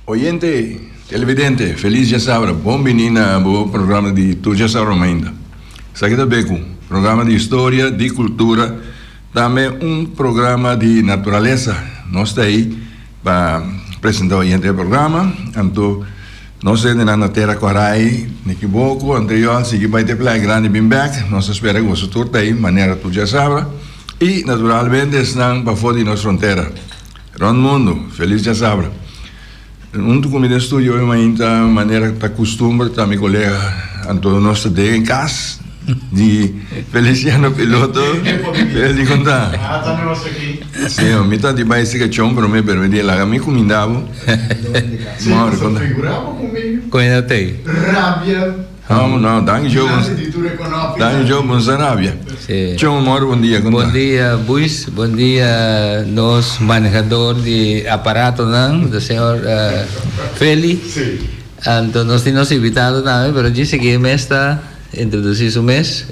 Oyente, televidente, feliz já sabra, bom menina, bom programa de Tu já sabra ainda. Saqueta Beco, programa de história, de cultura, também programa de natureza. Nós está aí para apresentar o oyente do programa, então nós estamos na terra Corai, Niquiboco, anterior, seguir para ter Playa Grande, Bimback, nós esperamos que você está aí, maneira Tu já sabra, e naturalmente estão para fora de nossa fronteira. Rondo mundo, feliz já sabra. Comigo no estúdio, eu ainda maneira que costume, tá meu colega Antônio nosso de em casa, de Feliciano Piloto, ele conta. Tá negócio aqui. Sim, eu me tá de baixo que chão para me permitir lá, me comendava. Mora, conta. Figurava comigo. Conhece? Rábia. Não, dá-me jogo. Dá-me jogo com Sarabia. Chão, moro, bom dia. Bom dia, Buis. Bom dia, nós, manejador de aparato, não? Do senhor Feli. Sim. Então, nós temos invitado também, mas disse que me está introduzir o mês,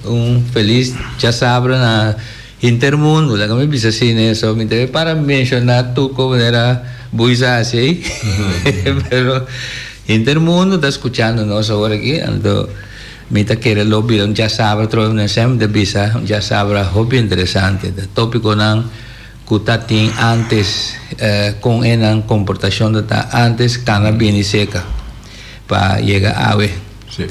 feliz, já sabe, na Intermundo, lá que me disse assim, né? Só me teve para mencionar tu como era Buis assim, pero Intermundo está escuchando nós agora aqui, então me está querendo ouvir já sabe, trovo na sem de visa, já sabe, hobby interessante, o tópico não que tá tem antes com uma comportação de tá antes cana bem seca para chegar a ver. Sim.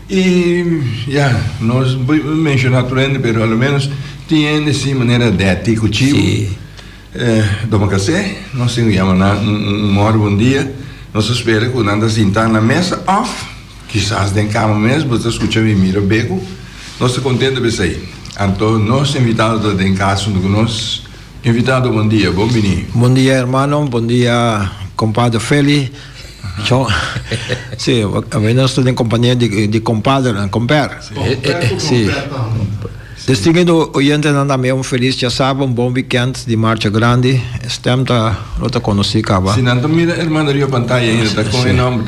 E já nós mencionamos mas pelo menos tem essa maneira de aticultivo. Sim. Toma café, nós temos hora bom dia. Nós esperamos que nós sentar na mesa off, quizás de cama mesmo, você escuta e mira beco. Nós estamos contentes de isso aí. Então, nós invitados de casa com nós. Invitado, bom dia, bom menino. Bom dia, hermano, bom dia, compadre Feli. Sim, nós estamos em companhia de compadre, compère. Sim. Distinguido oyente, também feliz, já sabe, bom weekend de Marcha Grande. Estamos a conhecer, cara. Se não, mira, irmão, ali a pantalla ainda está com o nome.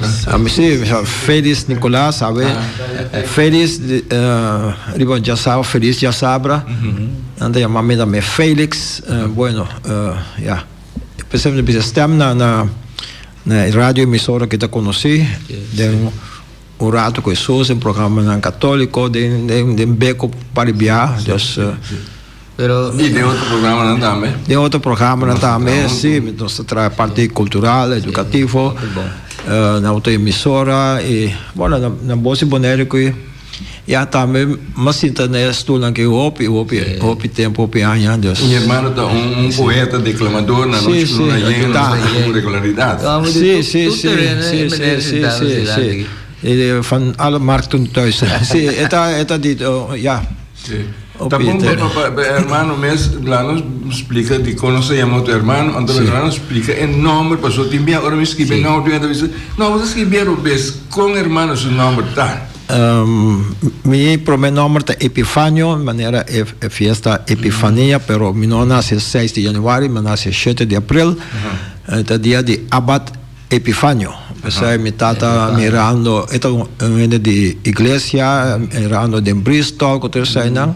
Sim, Feliz Nicolás, sabe? Feliz, já sabe, feliz, já sabe. Anda a mamãe também Félix. Bueno, já. Pensamos que estamos na rádio emissora que está conheci, um rato com Jesus, um programa católico, de beco para viajar. E de outro programa também? De outro programa também, sim. Nós traz parte cultural, educativo, na outra emissora, e, bueno, na Bolsa Boneiro, que já também, mas sinta nesse que houve tempo, anos. Minha irmã está poeta, declamador, na noite que não é com regularidade. Sim. Van alle markten thuis. Sim, eta dito, ja. Tá bom, hermano, mas lá nos explica de como se chama o irmão, então o irmão explica em nome, passou de mim, agora me escreve nome, não, você escreveu bem, com irmão o nome tá. Mi primeiro nome é Epifânio, maneira é festa Epifania, pero mi não nasce 6 de janeiro, mas nasce 7 de abril, é dia de Abad Epifânio. Pensei, mi tata mirando, ito de igreja, mirando de Bristol, que terceiro não,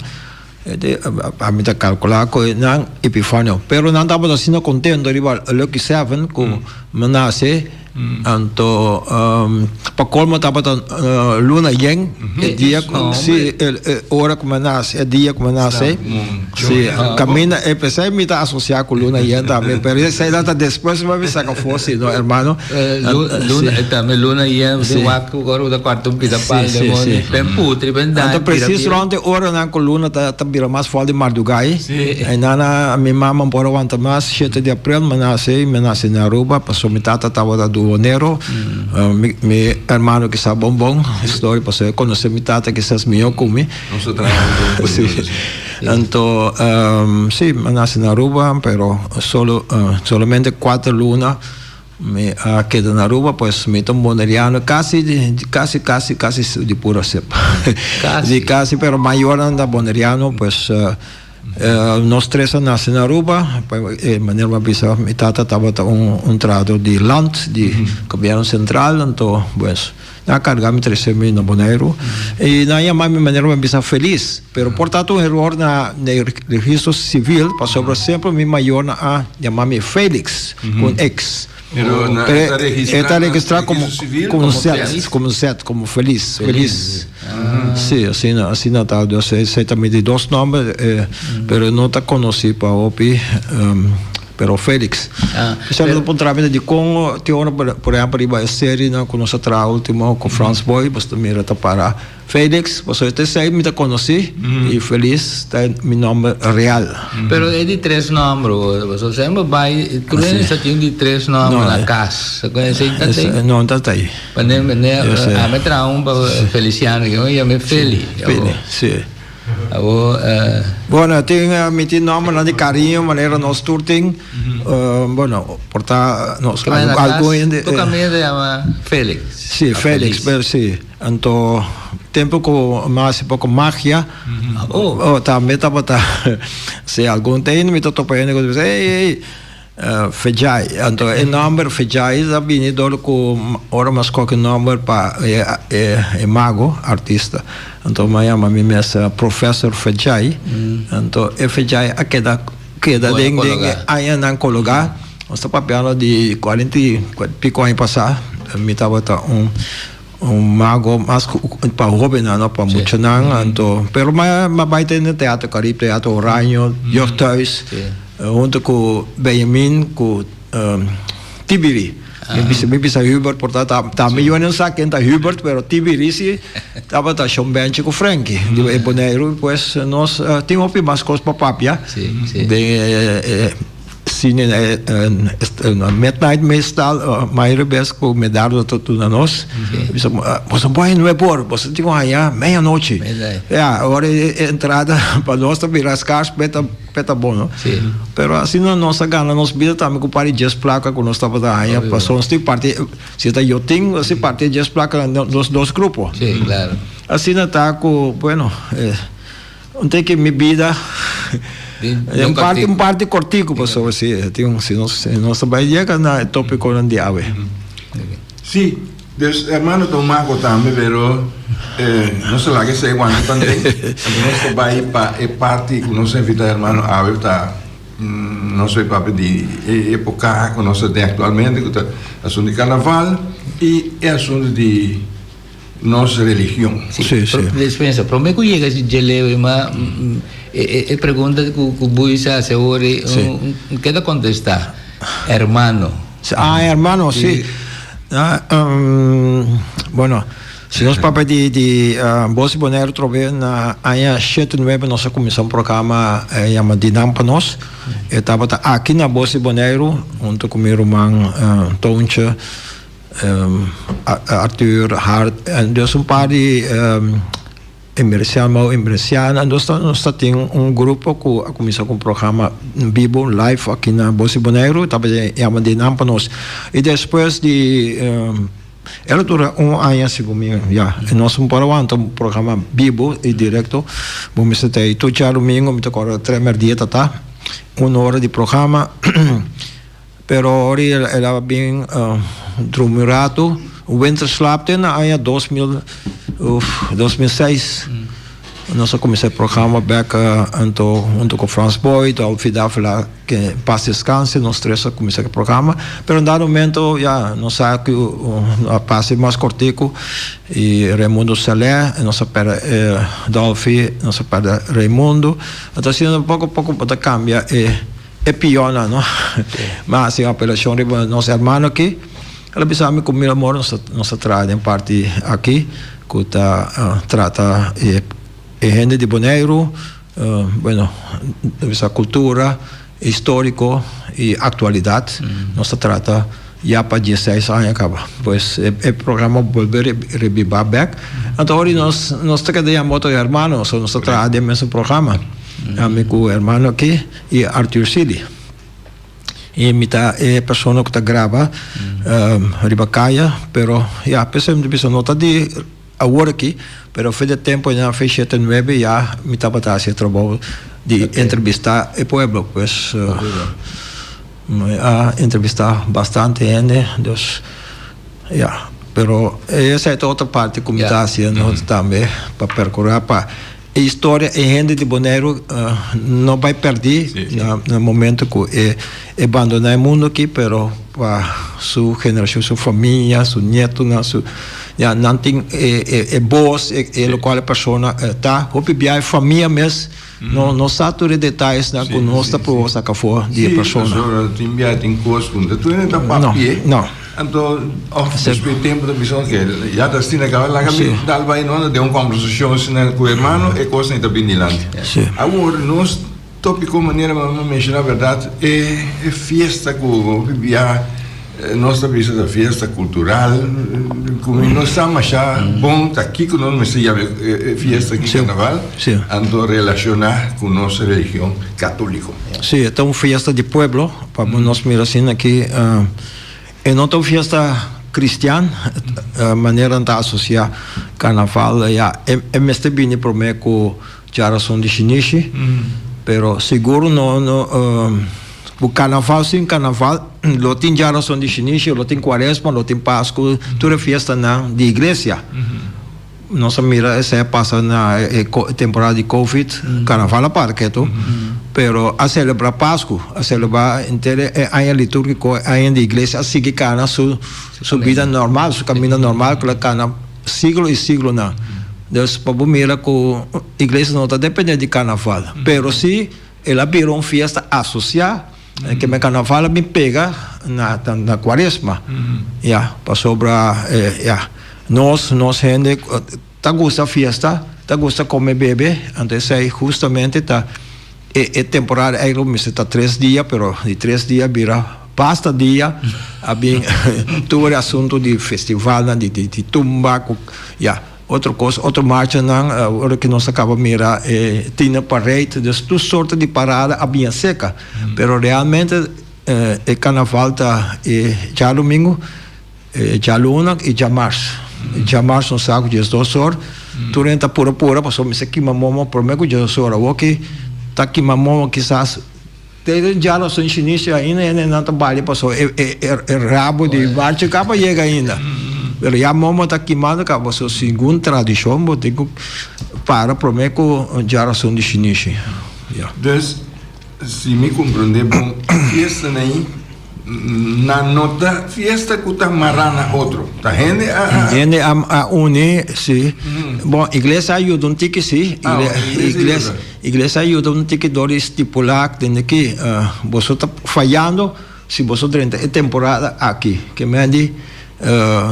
a mim tá calcular que não Epifânio, pero não estava assim contente, rival, Lucky 7, como nasce. Então, para colmo estava luna yen, dia se hora como nasce, dia como nasce, se camina, pensei me tá associar com luna yen também, pero isso aí data depois vai ver se que fosse, não, hermano. Luna também luna yen, de waco agora da quarto pita para demônio, bem putri, bem dá. Então preciso onde hora não com luna tá vira mais forte de Mardugai, e nana minha mamãe por aguenta mais 7 de abril, me nasce na Aruba, passou me tata tava da Bonero, mi hermano que está bom, história, porque conhece mi tata que estás melhor comigo. Então, sim, nasce na Aruba, pero solamente 4 lunas me queda na Aruba, pues me tomo boneriano, casi de pura cepa. Casi, pero mayor anda boneriano, pues nós três nascemos na Aruba, maneira uma mi tata estava trado de land, de governo central, então, pues, na cargamos 13 mil no Bonaire, e na minha mãe, maneira uma feliz, pero portanto um erro na registro civil, passou por sempre, mi maior na chamar-me Félix, com X. Pero está registrado como como feliz. como feliz. Feliz. Sí, así Natal. Yo sé también de dos nombres, pero no te conocí para Opi, pero Félix. Se lo encontramos de Congo, tiene por ejemplo, a série na con nosotros último con France Boy, pues mira para Félix, pues eu te sei, me te conocí y Feliz está mi nombre real. Pero es de tres nombres, você sempre vai, creo que só tinha de tres nombres na casa. No, está ahí. A me trae un Feliciano, que eu chamo Feli. Sí. Bueno, tenho mi nombre de carinho, maneira nós turting. Bueno, portar nos algo tu também se chama Félix. Sí, Félix, pero sí. Então, tempo com mais pouco magia. Também estava se algum tem me tô topando com ei Fejai, então o nome Fejai já vindo com ora mas qualquer nome para é mago, artista. Então me chama me mesa Professor Fejai. Então Fejai a queda ding aí não colocar. Nós tá papel de 40 pico ano passado, me tava mago mas para Robin não para muito não, então pero mas vai ter no teatro Caribe, teatro Oranho, Jortuis. Junto com Benjamin, com Tibiri. Me bisa Hubert, portanto, também eu não sei quem está Hubert, mas Tibiri sim, estava tá chamando com Frankie. De Boneiro, pues nós tínhamos mais coisas para papia. De cine midnight meestal, mais best com medalha tudo nós. Você vai no aeroporto, você tinha aí meia-noite. Agora entrada para nós também rascar peta bom, não? Pero assim na nossa gana nós vida também com parte 10 placa com nós estava aí, passou nós tem parte se tá eu tenho, assim parte 10 placa nos dois grupos. Sim, claro. Assim na tá com, bueno, tem que me vida parte cortico passou assim, tem se nós vai na tópico não de ave. Sim, dus hermano Tomaco também, pero não sei lá que sei quando também. Nós vai para é parte que nós invita hermano ave tá não sei para de época que nós tem atualmente, que assunto de carnaval e é assunto de nossa religião. Sim. Dispensa, para mim que chega de leve, mas pergunta que o Buisa se ore, queda contestar, hermano. Hermano, sí. Bueno, se nós papel de Bosi Bonaire trove na año 79 nós começamos um programa chama Dinampa nós. Estava aqui na Bosi Bonaire junto com meu irmão Tonche, Arthur Hart, dus een paar die Emerciana, nós temos grupo que começou com programa vivo, live aqui na Bosi Bonaire, também chama Dinampa nós. E depois de ela dura ano segundo, nós vamos um programa vivo e direto, vamos ter todo dia domingo, me toca 3 dias, tá? 1 hora de programa, pero ora ela bem drumerato, o winterslaap ten ano 2006. Nós começamos o programa back junto com France Boy, do Alfidafla, que passa descanso, nós três começamos o programa, pero em dado momento, nós sabemos que o passe mais cortico, e Raimundo Salé, nós perde Dolphy, nós perde Raimundo, então assim, pouco a pouco cambia, é pior, não? Mas assim, a apelação de nosso irmão aqui, ela pensava que o meu amor nós traz em parte aqui, que trata gente de Bonaire, bueno, essa cultura, histórico e atualidade, nós trata já para 16 anos acaba, pois o programa volver revivar back, então hoje nós temos outro irmão, nós traz o mesmo programa, amigo irmão aqui e Arthur Sili. E mita pessoa que grava ribacaia, pero pensamos de pessoa nota de agora aqui, pero foi de tempo na fecha 9 me estava fazendo trabalho de entrevistar o pueblo, pues entrevistar bastante gente, dus pero essa é outra parte que me está fazendo também para percorrer para história e gente de Bonaire não vai perder no momento que abandonar o mundo aqui, pero para sua geração, sua família, seu neto, não tem voz, o qual a pessoa está. Hope a família mesmo, não sabe detalhes na conosco para você que for de pessoa. Sim, tem coisas que tu não está papel. Não. Então, ao tempo da missão que já está assim naquela lá que dá vai não de uma conversação com o irmão e coisa não está bem dilante. Agora nós tópico maneira mas mencionar a verdade é festa com via nossa vista da festa cultural como nós estamos já bom aqui com nós mas já festa aqui carnaval ando relacionar com nossa religião católica. Sim, então festa de pueblo para nós mirar assim aqui e não tem festa cristiana, maneira de associar carnaval, é mestre bem para mim com geração de chinês, pero seguro não, o carnaval sim carnaval, lo tem geração de chinês, lo tem quaresma, lo tem Páscoa, toda festa de igreja. Nossa mira essa passa na temporada de Covid, carnaval a parte que pero a celebrar Páscoa, a celebrar inteira a litúrgico a igreja sigue cana su vida normal, su caminho normal que cana siglo e siglo na. Deus para mira que a igreja não está dependendo de carnaval, pero se ela virou uma festa associada que o carnaval me pega na quaresma, para sobrar nós gente tá gosta festa, tá gosta comer beber, antes aí justamente tá temporada aí me está 3 dias, pero de 3 dias vira basta dia, bem todo assunto de festival, de tumba, outra coisa, outra marcha não, hora que nós acaba mira tinha parede, de toda sorte de parada bem seca, pero realmente o carnaval tá já domingo, já luna e já março. Já março um saco de 2 horas, durante a pura, passou me aqui mamoma por mim com 2 horas, ok, tá aqui mamoma quizás já não sou chinês ainda não trabalha passou rabo de marcha acaba chega ainda, mas já mamoma tá queimando acaba sua segunda tradição, vou ter que para por mim com geração de chinês. Então, se me compreender bom, essa aí na nota fiesta que está marana outro tá gente a une sim bom igreja ajuda um tique sim igreja ajuda um tique dor estipular tem que você está falhando se você durante a temporada aqui que me diz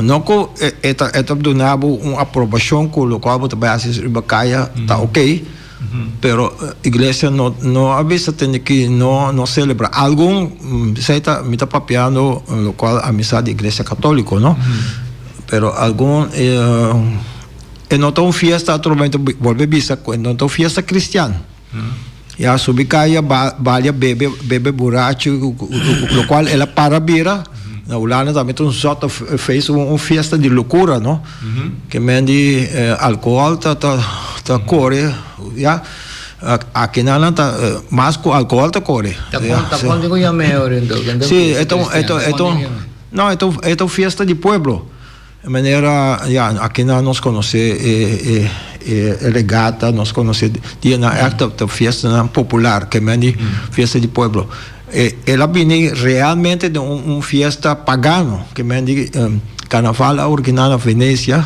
não que é donado uma aprovação com o qual você vai assistir bacaia tá ok. Pero igreja não avisa tem que não celebra algum sei tá me tá papiando o qual a missa de igreja católica não pero algum não tão festa atualmente volve bisa não tão festa cristiana já subi caia balha bebe borracho o qual ela para bira na Holanda também fez uma festa de loucura, não? Que mende álcool tá corre, já aqui na Holanda mais com álcool tá corre. Tá bom digo já melhor então. Sim, então festa de pueblo. De maneira, já aqui nós conhecemos regata, nós conhecemos dia na festa popular que mende festa de pueblo. Ela vem realmente de uma festa pagana que me diz carnaval original na Venécia,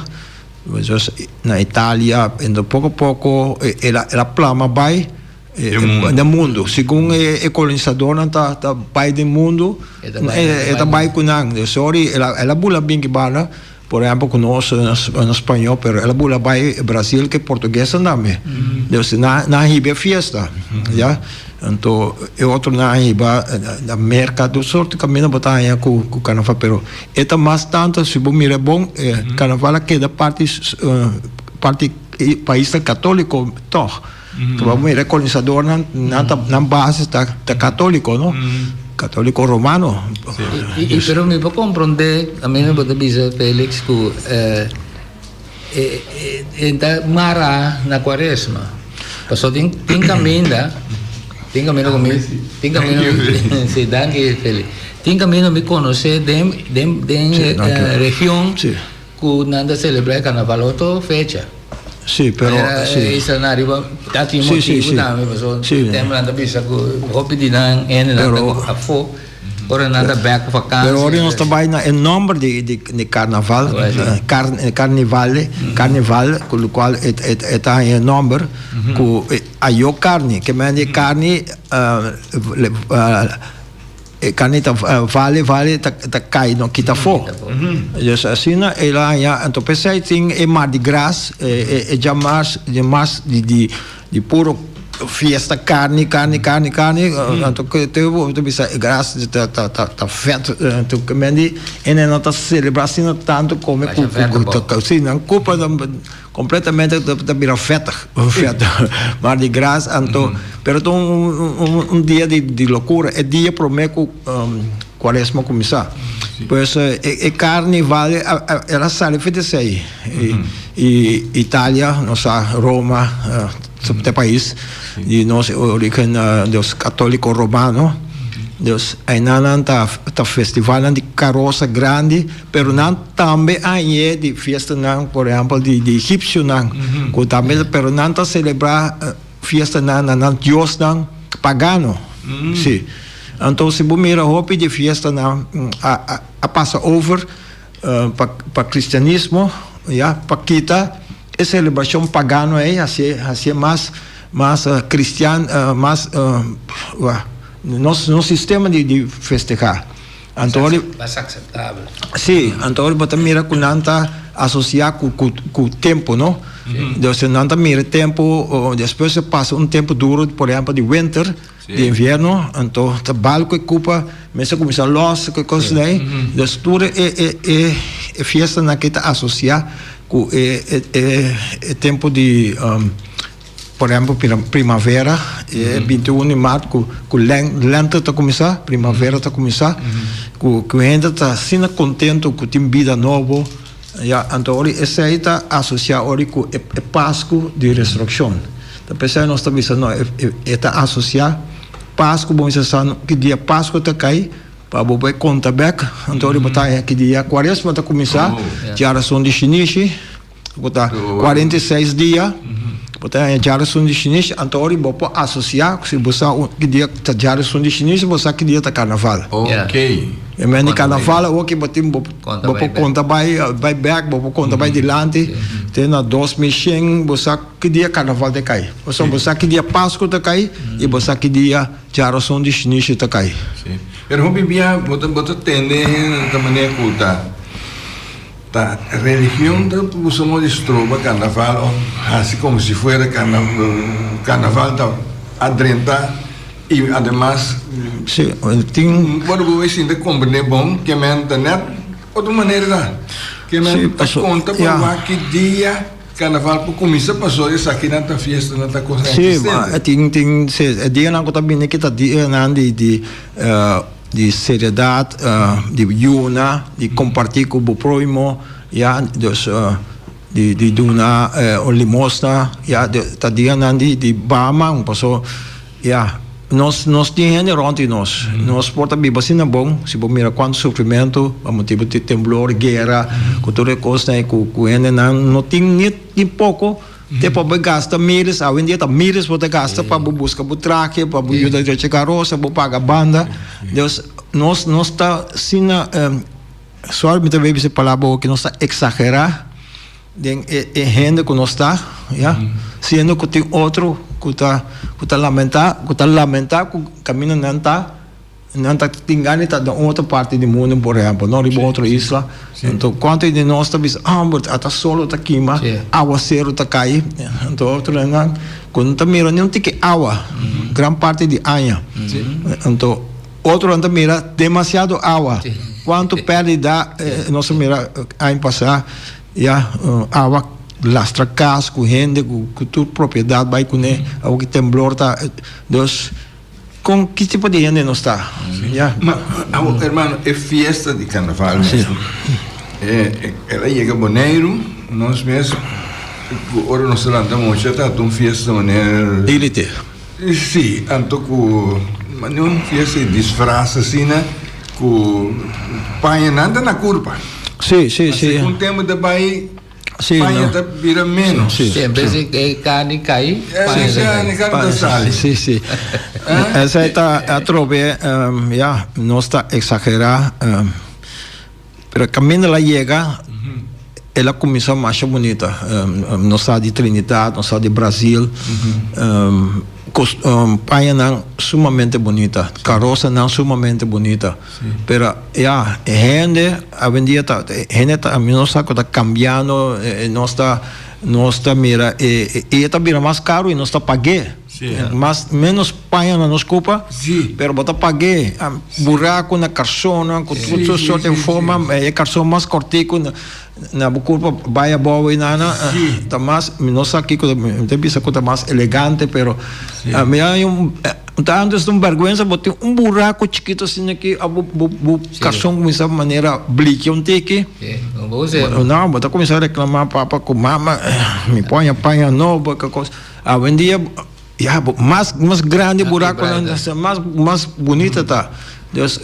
na Itália, e pouco a pouco ela plama vai do mundo. Segundo o colonizador tá vai do mundo, ela vai com nada. Sorry, ela bula bem que bana. Por exemplo, conosco em espanhol, pero ela bula vai Brasil que português também. Deus na riba festa, já. Então, outro na riba da mercado sorte caminho batalha com carnaval, pero eta mais tanto se bom mira bom carnaval que da parte país católico toch. Tu vamos mira colonizador na base tá católico, não? Católico romano. Pero me puedo comprender, a mí me puede decir Félix que está mara na quaresma. Pasó tem caminho comigo, tem caminho, se dan que Félix, tem caminho me conhecer de região que nada celebra carnaval outra fecha. Sì, però sì. Scenario dati Sì, motivo sì. da me so Sì. tema nanda bisa ko hopi di nang nanda a fo ora nanda back vacanza. Pero ora nós trabalhamos em nome de carnaval, carnaval, com o qual está em nome, com a eu carne, que mende carne, carne vale tá cai no que tá fo. Dus assim ela já então pensei tem Mardi Gras, já mais de puro fiesta carne, então que tu bisa graça tá feto, tu que mendi e não tá celebração tanto como sim, não culpa completamente da vira feta, Mardi Gras, então, pero um dia de loucura, é dia pro meco quaresma começar. Pois carne vale ela sai fetecei e Itália, nossa Roma, este país de nosso origem dos católicos romanos, Deus ainda tá festival de carroça grande, pero não também aí de festa não, por exemplo de egípcio não, que também pero não tá celebrar festa não Deus não pagano, sim. Então se você mira hopi de festa não a passa over para cristianismo, já para kita é celebração pagano aí, assim mais cristiano, mais nosso sistema de festejar. Então mais aceitável. Sim, então você mira que não está associado com o tempo, não? Então se não está mira tempo, depois se passa tempo duro, por exemplo, de winter, de inverno, então o balco e culpa, mas começa a los, que coisa daí, então tudo é festa na que está associada com o tempo de por exemplo, primavera, 21 de março, com lenta está começar, primavera está começar, com a gente está sendo contente com tem vida nova, então esse aí está associado com a Páscoa de ressurreição. Então, pessoal, nós estamos dizendo, está associado, Páscoa, vamos dizer, que dia Páscoa está cair, para você contar back, então que dia quaresma está começar, já são de chinês, 46 dias, portanto, já são de chinês, então você pode associar, se você que dia já são de chinês, você que dia está carnaval. Ok. E mas carnaval, o que você pode contar vai back, você conta vai dilante, tem na 2100, você que dia carnaval está cai. Você que dia Páscoa está cai e você que dia já são de chinês está cai. Sim. Pero hopi bia bota tende da maneira culta. A religião da somos estroba carnaval, assim como se fosse carnaval da adrenta e además tem quando você ainda compreende bom que mente net outra maneira que mente conta para que dia carnaval por começar passou isso aqui na festa na coisa sim, tem é dia não que também que tá dia não de seriedade, de yuna, de compartilhar com o próximo, de donar limosna, tá dia de bama, passou, nós temos rond nós porta bem bastante bom, se você mira quanto sofrimento, a motivo de temblor, guerra, com toda coisa, com não tem nem pouco. Depois você gasta milhas, hoje em dia milhas você gasta para buscar o traque, para ajudar a chegar roça, para pagar banda. Deus, nós está assim, só muitas vezes a palavra que nós está exagerar, é gente que nós está, sendo que tem outro que está lamentar, que o caminho não está tingani tá da outra parte do mundo, por exemplo, não em outra isla. Então, quanto de nós estamos, tá solo tá aqui, mas água zero tá cai. Então, outro não, quando tá mirando, não tem que água, grande parte de água. Então, outro não tá mirando, demasiado água. Quanto perde dá, nós mira aí passar, água lastra casa, correndo, com tua propriedade, vai com o que temblor tá, Deus. Com que tipo de gente não está? Hermano, é festa de carnaval mesmo. Ela chega janeiro, nós mesmos, agora nós estamos já está uma festa de maneira... Elite. Sim, então com uma festa de disfraz assim, né? Com pai nada na curva. Sim. Um tempo de pai Sì, Spagna no. vira meno. Sì. Sì, invece che carne cai, Carne da sale. Sì, sì. Essa è troppo, ja, non sta esagerando. Pero cammino la llega, è la commissione más bonita. Non sa di Trinidad, non sa di Brasil. Paia não sumamente bonita, carroça não sumamente bonita, pero ya gente hoje em dia gente a mim não sabe que está cambiando, não está mira e está vira mais caro e não está paguei, mas menos paia na nos culpa, pero bota paguei, buraco na carçona, com tudo sorte de forma, é carçona mais cortico na culpa vai a boa e nada, tá mais não sabe que tem bisa coisa mais elegante, pero a mim é tá antes de vergonha, botei buraco chiquito assim aqui, a carçona começa de maneira blique tique, não, bota começar a reclamar papa com mama, me põe a paia nova, que coisa, a vendia mais grande buraco, mais bonita tá. Deus,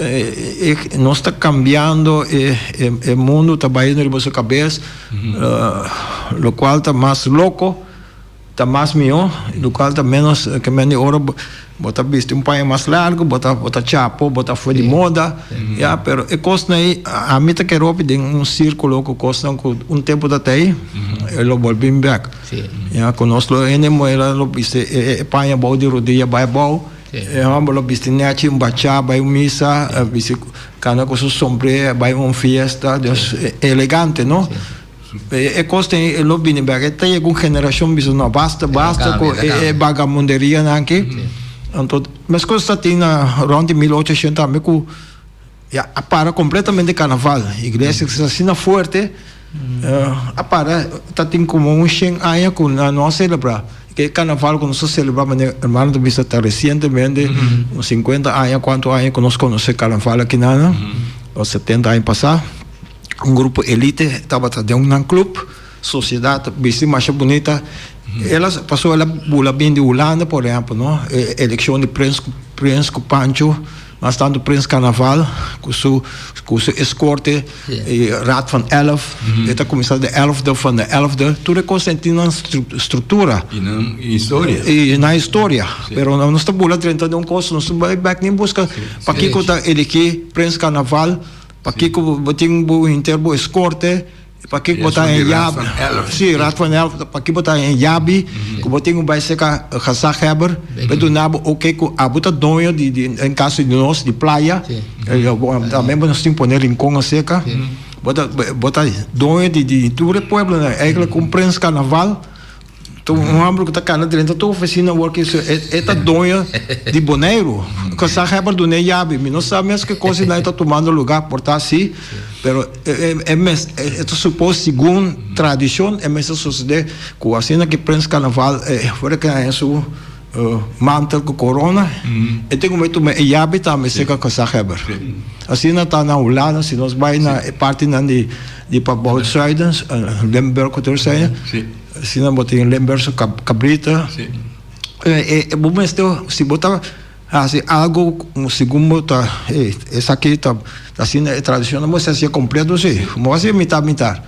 não está cambiando, o mundo está batendo na sua cabeça, o qual está mais louco, está mais melhor, o qual está menos que menos hora, bota visto país mais largo, bota chapo, bota foi de moda, pero é coisa aí, a mim tá que roupa de círculo que costa tempo da aí, ele volve back, conosco enemo ela lo viste, país bom de rodilha, vai bom. Lo bistinete bacha vai missa cana com seu sombre vai fiesta Deus elegante não é costa lo bini bag tem alguma geração biso não basta com vagabunderia aqui então mas costa tem na round 1800 me com para completamente carnaval igreja que se assina forte para tá tem como Shen aia com não celebrar que carnaval que nosotros celebramos, hermano, de vista recientemente, unos 50 años, ¿cuántos años que nos conoce carnaval aquí nada? Los 70 años pasados. Un grupo elite estaba de un club, sociedad, vista más bonita. Ela pasó la bula bien de Holanda, por ejemplo, ¿no? Elección de Prince Pancho, mas tanto Prince Carnaval, com seu escorte, Raad van Elf, está começando de 11 van de 11, tudo é consentido na estrutura. E na história. E na história. Pero não está bula 30 de um curso, não está back nem busca. Para que está ele aqui, Prince Carnaval, para que tem um interbo escorte, para que botar em Yabi. Sim, Raad van Elf, para que botar em Yabi, que botar um vai ser Hazagheber, para nabo ok com a bota donho de em caso de nós de praia, também nós temos poner em conga seca, bota donho de todo o pueblo, é que com Prince Carnaval. Um homem que está cá dentro da oficina, work é donha de boneiro, que sabe do Neyabi, não sabe mesmo que coisa não está tomando lugar por estar assim, pero é suposto segundo tradição, é mesmo suceder com a cena que Prince Carnaval fora que é seu mantel com corona, e tem como é Yabi também seca com sabe. Assim não está na Holanda, se nós vai na parte de Pablo Zuidens, Lemberg que eu sei. Se não botar em Lemberg cabrita, bom mas se botar assim algo segundo tá essa aqui tá assim é tradicional, mas assim é completo assim, mas é metade.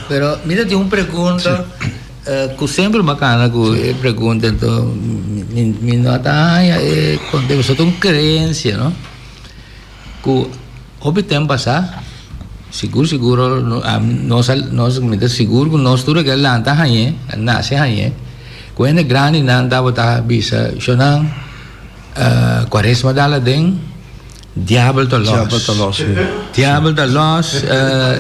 Pero mira, tem uma pergunta que sempre bacana que pergunta então me nota quando você tem crença, não? Que houve tempo passar seguro nós comida seguro que nós tudo que lá tá aí nasce aí quando grande não dava tá bisa chonang quaresma dala den diabo to los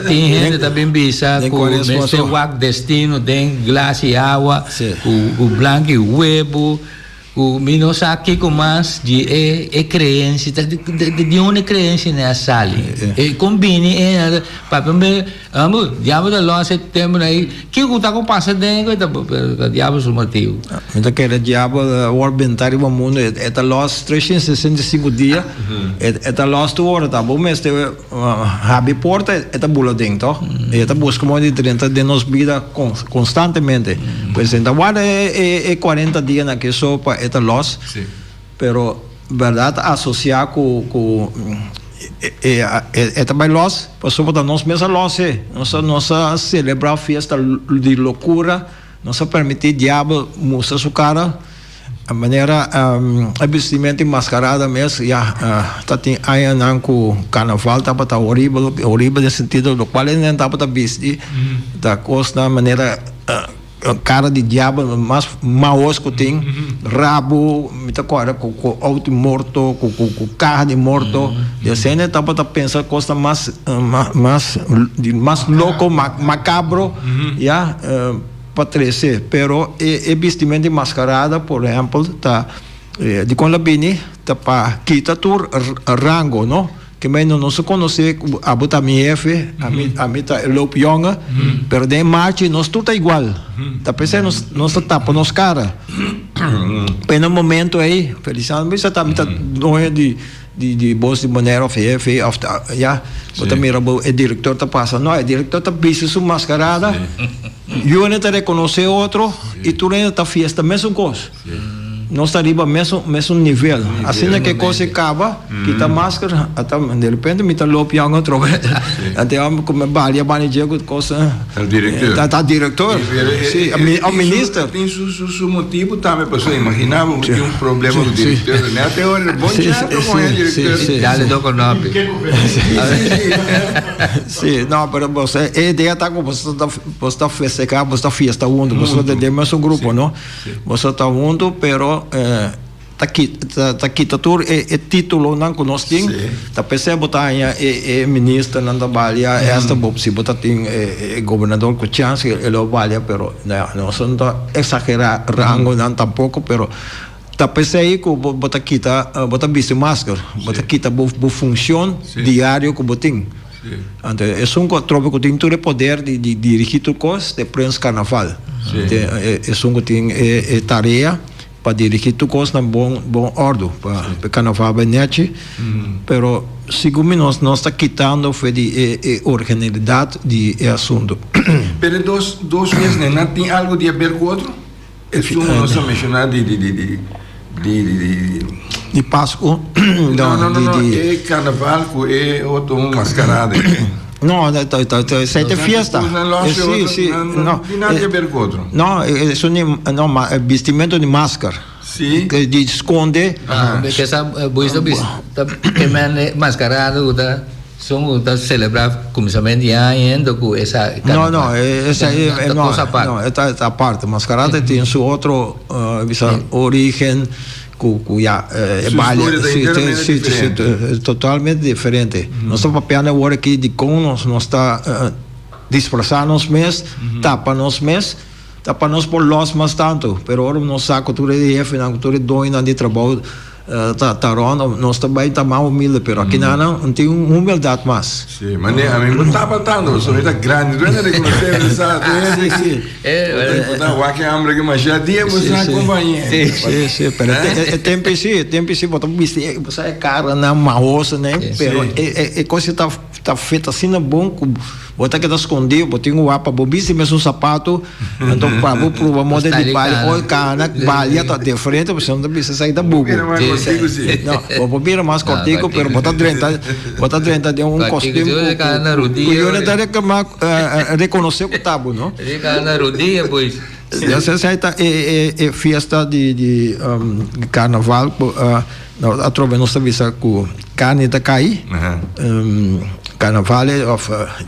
tem gente também bisa com esse wak destino den glace e água o branco e huevo o menos aqui com mais de crença de uma crença nessa ali e combine para me diabo da loja setembro aí que o tá com passa dentro da diabo o motivo então que é diabo o orbitário do mundo é da loja 365 dias é da loja tu hora tá bom mas abre porta é da bula dentro é da busca de 30 de nos vida constantemente pois então agora é 40 dias na que sopa esta loss, pero verdad asociada con também nós, passou para nós mesmos nós celebrar a festa de loucura, nós permitir diabo mostrar sua cara, a maneira a vestimenta mascarada mesmo, tá tem aí não com carnaval tá para horrível no sentido do qual ele não tá para vestir da coisa da maneira cara de diabo mais maus que tem rabo muita coisa com auto morto com carne morto e assim né tá para pensar coisa mais louco macabro patrese, pero vestimenta mascarada, por exemplo, tá de quando a bini tá para quitar tu rango, não? Que menos não se conhece a botar minha F, a mim tá lopionga, pero de marcha nós tudo tá igual, tá pensando nós tapa nos cara, mas no momento aí, felizmente, mas tá não é de boss de maneira FF botar mira o diretor tá passando, não, o diretor tá bicho su mascarada. Eu não te reconhecer outro e tu ainda tá fiesta mesmo coisa. Nós está arriba mesmo nível. Assim é que coisa acaba, quita máscara, até de repente me tá lopiando outro vez. Até como balia banijego coisa. O diretor. Tá diretor. Sim, o ministro. Tem seu motivo também, pessoal. Imaginava que um problema do diretor, né? Até agora bom dia com o diretor. Já lhe dou com o nome. Sim, não, mas você, a ideia tá com você está festejar, você está fiesta junto, você de mesmo grupo, não? Você está junto, pero tá tudo é título não que nós tem, tá percebe botar é ministro não trabalha, esta se botar tem governador com chance ele trabalha, pero não são tá exagerar rango não tampouco, pero tá percebe que botar botar vestir máscara, botar quita bo função diário que botem. Então, é um troco que tem todo o poder de dirigir tudo coisa de prensa carnaval. É um que tem tarefa para dirigir tudo coisa na bom ordem para carnaval benete. Pero segundo nós está quitando foi de originalidade de assunto. Pero dois meses não tem algo de a ver com outro? É só nós mencionar de Páscoa não é carnaval que é outro mascarada não é fiesta sim não tem nada a ver com outro não é vestimento de máscara sim que de esconde que essa que mascarado tá são da celebrar começamento de ano com essa não essa é não essa parte mascarada tem sua outra origem totalmente diferente. Nós estamos papelando agora aqui de como nós está disfarçando os meses, tapa-nos meses, tapa-nos por los mais tanto, pero agora nós sabe cultura de F, na cultura de doina de trabalho, nós também está mais humilde, pero aqui não tem humildade mais. Sim, mas a mim não está batendo, só está grande, não é reconhecer, sabe? Sim. O que é hambre que mais já dia você acompanha. Sim, pero tempo sim, botar vestir, você é cara na maosa, né? Pero é coisa tá feita assim na bom, botar que tá escondido, botar um apa, bobisse mesmo um sapato, então para o modo de baile, ou cana, baile tá de frente, você não precisa sair da bubo. Não, vou virar mais cortico, pero botar dentro de um costume. Eu não daria que reconhecer o tabu, não? Fica na rodinha, pois. Essa é festa de carnaval, através nossa vista com carne da cai, carnaval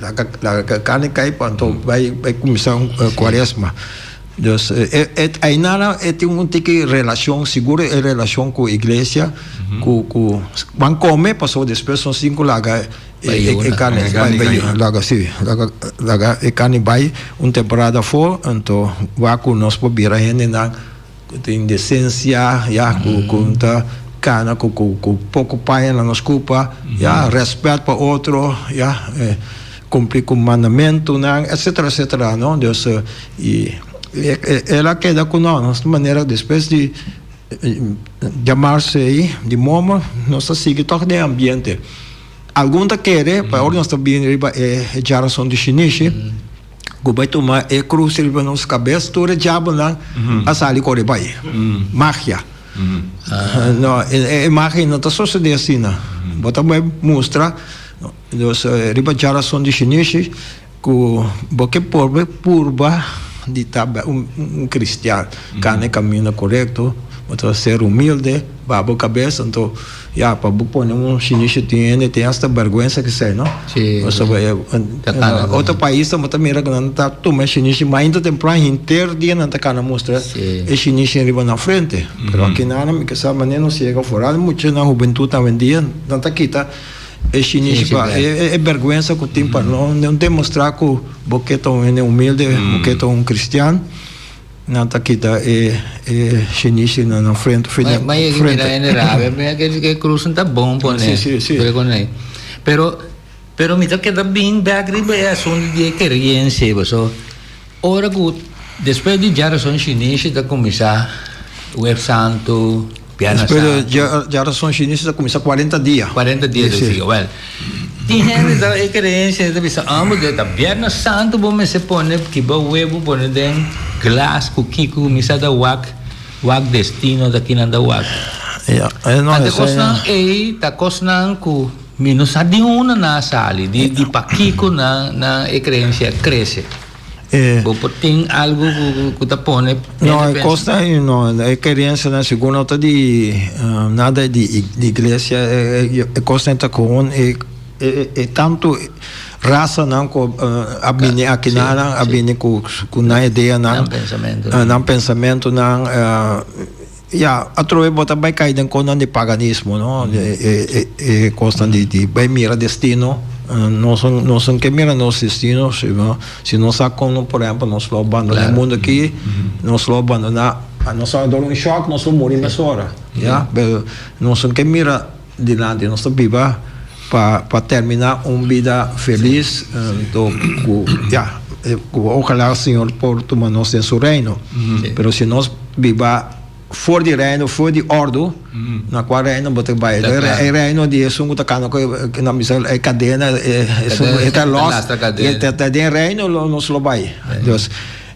a carne cai, então vai começar quaresma. Aí nada tem um tipo de relação segura, é relação com a igreja, com vão comer, passou depois são 5 laga carne vai carne vai temporada for, então vai com nós por vir a gente na tem decência, com cana com pouco pai na nos culpa, respeito para outro, cumprir com mandamento, etc, não? Deus e ela queda com nós de maneira depois de chamar-se aí de momo nós seguimos todo o ambiente algum tá querer para nós também é geração de chinês que vai tomar cruz riba nos cabeças toda diabo lá a sali corre vai magia não é magia não tá só se assim Bota vai mostrar dos riba geração de chineses que porque purba de tab cristiano, carne caminho correto, bota ser humilde, babo cabeça, então para pôr chinês tem esta vergonha que sei, não? Sim. Outro país também mira que não tá tomando chinês, mas ainda tem plano inteiro dia não tá kana mostra é chinês riba na frente, pero aqui nada me que essa maneira não chega fora, muito na juventude também dia não tá quita é chinês é vergonha que tem para não demonstrar que o boquetão é humilde, boquetão cristiano. Não está aqui chinês na frente. Mas é que mira é raro, é que cruzam tá bom, né? Sim. Pero me toca queda bem bagriba é assunto de experiência, so. Ora que depois de geração chinesa da começar o Santo, Piana Santo. Depois de geração chinesa da começar 40 dias. 40 dias assim, well. Tem gente da experiência da bisa ambos de Viernes Santo bom me se pone que ba huevo pone den glass kiko misa da wak destino da kinanda wak. Ante cosnan ta cosnan ku minus adi una na sali di pakiko na experiência cresce. Tem algo que ta pone. No, costa no, a experiência na segunda de nada de igreja costa tá com e tanto raça não com abine aqui na abine com na ideia não pensamento não atrove bota vai cair com de paganismo não e costa de vai mira destino não são que mira nosso destino se não sacam por exemplo nós lo abandonamos no mundo aqui nós lo abandonamos nós somos um choque nós somos morimos agora não são que mira diante nossa vida para terminar uma vida feliz, ojalá o Senhor por tomar-nos em seu reino. Mas se nós vivamos fora de reino, fora de ordem, na qual reino você vai? É reino de isso que na missão é cadeia, é lost, é de reino nós lo vai. Deus.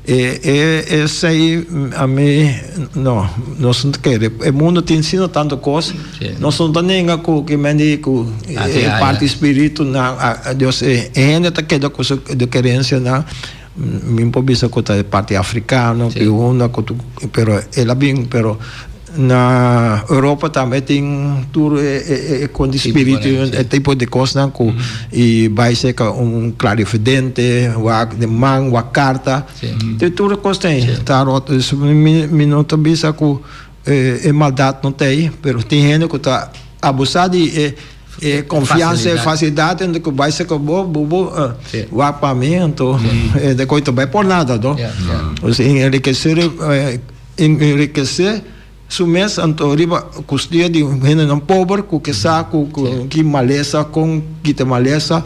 Esse aí a mim não nós não queremos o mundo te ensina tanto coisa nós não nem que mende parte espírito na Deus ainda tá que da coisa de querência na me improvisa com a parte africana pero ela bem pero na Europa também tem tudo com espírito tipo de coisa e vai ser clarividente de man carta tem tudo coisa tem tarot minuto bisa que maldade não tem mas tem gente que está abusado de confiança e facilidade onde que vai ser que bobo para mim então de coisa vai por nada enriquecer sumés antoriba custodia de gente não pobre que saco que maleza com que te maleza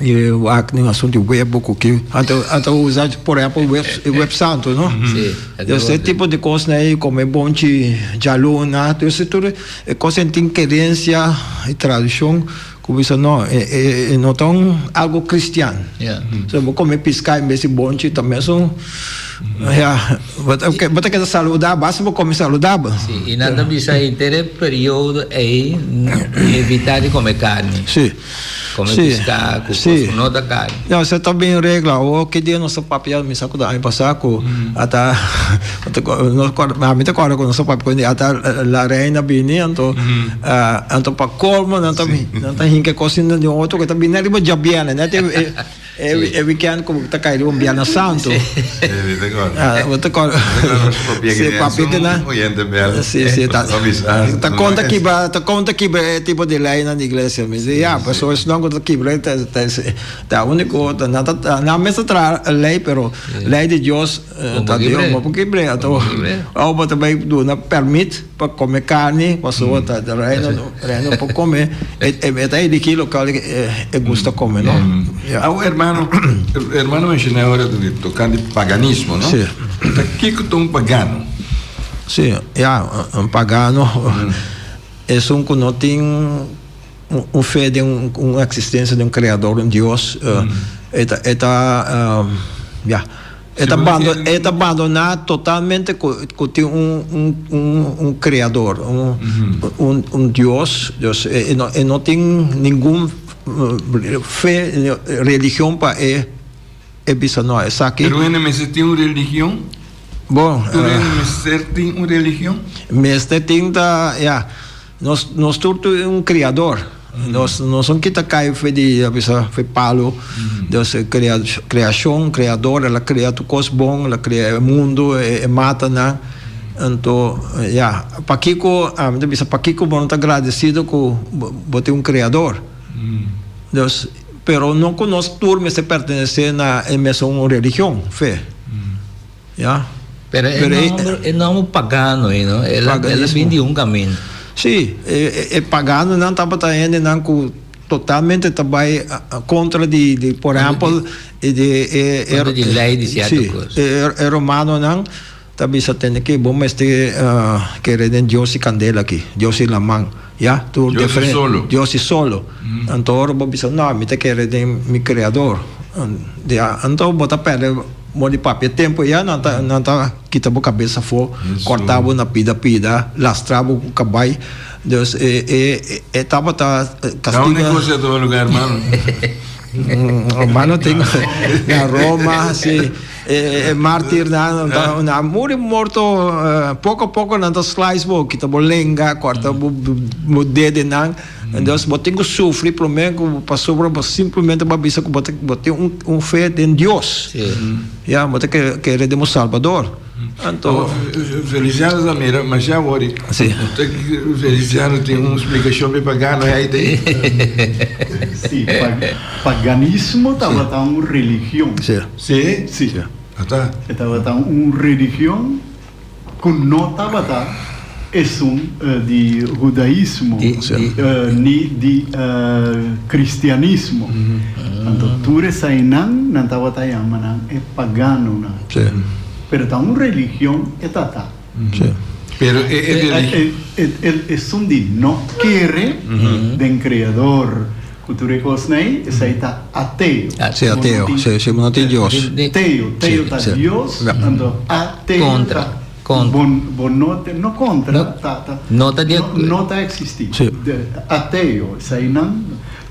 e o acne assunto web que até usar por exemplo web santo não esse tipo de coisa aí como é bom de aluna isso tudo é coisa tem querência e tradução como isso não tão algo cristiano como piscar em vez de bom de também são bota que saludar basta comer saudável e nada bisa ter período aí evitar de comer carne comer pescar não da carne não você tá bem regra o que dia nosso papel me saco da aí passar com até a mim tá agora com nosso papel até a reina biniando então para colmo não tá hinque cozinha de outro que tá bem ali já bem né é weekend como tá caindo um Viernes Santo você conta se papel que na sim tá conta que tipo de lei na igreja mas pessoas não conta que tá único na mesa lei pero lei de Deus tá Deus mas porque então ou você vai do permite para comer carne pessoa tá reino para comer é daí de que local é gosta comer não hermano mencionou agora tocando de paganismo, não? Sim. O que é um pagano? Sim, um pagano é que não tem fé de uma existência de um criador, um Deus. Es abandonar totalmente que un creador, un Dios, no tiene ningún fe, religión para eso no es aquí. Pero en el tiene una religión. Bom, Tem uma religião? Mas tem da, nós tudo um criador. Nós não kita cai foi de foi palo. Deus criação, criador, ela cria tu coisa bom, ela cria o mundo, mata na. Então, Paquico, bisa Paquico bom tá agradecido com bote um criador. Deus, pero não conosco turma se pertencer na mesma uma religião, fé. Pero é nome pagano, não? Ela vem de um caminho. Sim, é pagano, não está batendo, não totalmente também contra de por exemplo, de lei de certas coisas. É romano, não? Também se tem que bom, mas querer Deus e candela aqui, Deus e lamang, tu diferente, Deus e solo. Então, agora vou dizer, não, me te querer mi criador. Então, bota pele modi papi tempo nanta kita bo cabeça fo cortava na pida lastrava o cabai Deus tava castiga é um negociador no lugar mano tem na Roma assim mártir na muri morto pouco a pouco nanta slice bo kita bo lenga corta bo dedo nan Deus botem que sofrer pelo menos passou por simplesmente para bisa que botem fé em Deus botem que queremos Salvador então Feliciano Zamira mas já ori Feliciano tem uma explicação para pagar não é aí tem sim paganismo estava tão uma religião sim estava tão uma religião com nota es de judaísmo ni de cristianismo. Entonces, tú eres ahínán, nantava tayamanan, es pagano. Pero está una religión, está. Pero es un de no quiere del creador. Cultura cosnei, es ahí está ateo. Sí, ateo. Sí, no tiene Dios. Ateo está Dios, entonces ateo. No contra, no está existindo. Ateo,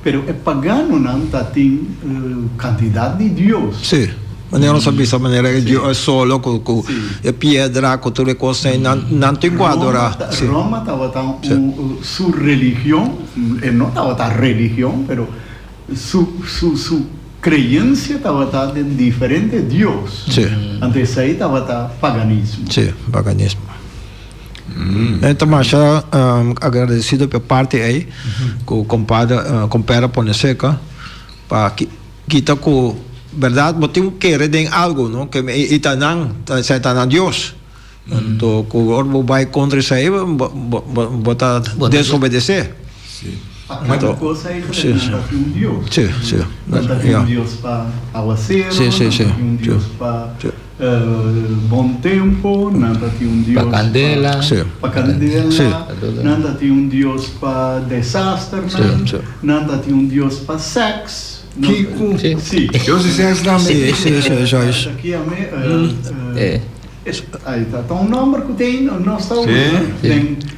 pero é pagano não tem quantidade de Deus. Sim. Mas eu não sabia essa maneira que Deus é solo, com pedra, com tudo coisa, não tem quadra. Roma estava sua religião, não estava religião, pero sua creencia estava de diferente de Deus. Antes aí estava paganismo. Sim, paganismo. Então, mas agradecido pela parte aí, com compara Poneseca, para kita com verdade, botem querer em algo, não? Que itanan Deus. Então, com o vai contra isso aí, bota desobedecer. Cada coisa aí tem um Deus. Sim. Tem um Deus para aguaceiro, tem um Deus para bom tempo, nada tem um Deus para candela, nada tem um Deus para desastre, nada tem um Deus para sexo. Kiko, sim. Deus e sexo também. Sim, Joyce. Aqui aí tá um nome que tem, não está usando.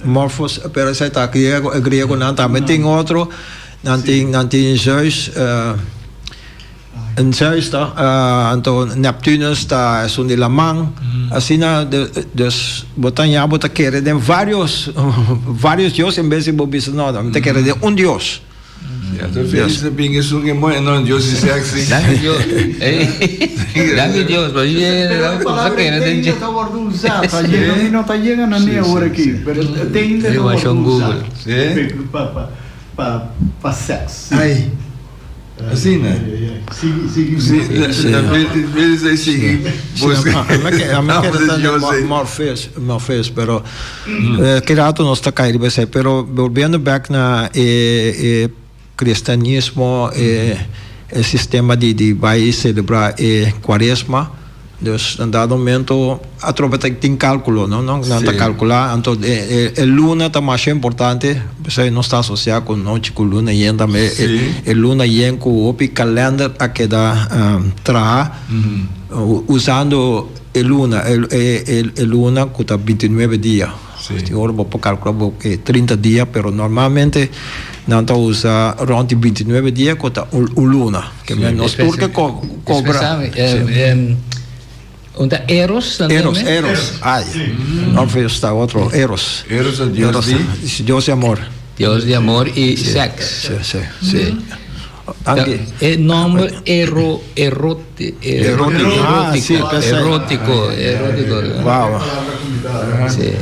Morphos, pero essa está grego não também tem outro, não tem Zeus, Zeus tá, então Neptunus está é de lamang, assim na botar querer de vários deuses em vez de bobis não, tem querer de Deus. Estou feliz de ver isso que é não Deus e sexy. Dá-me Deus, mas não quer está guardando usar, não está chegando nem agora aqui, mas tem de usar para sexo. Ai, assim né? Sigue. Eles aí seguem. Morpheus, pero que rato não está caindo, pero voltando back na cristianismo, o sistema de vai celebrar quaresma, Dus in dat moment a trovata tem cálculo, não tá calcular, então luna tá mais importante, você não está associado com noite com luna e também luna e com o calendar a que dá usando luna que tá 29 dias. Agora vou calcular porque 30 dias, pero normalmente não tá usa rond 29 dias que tá luna, que nós turca cobra. Und Eros também? Eros. Ai, não está outro. Eros. Eros é Deus Deus de amor. Deus de amor e sexo. Sim. O nome erótico. Uau. Sim.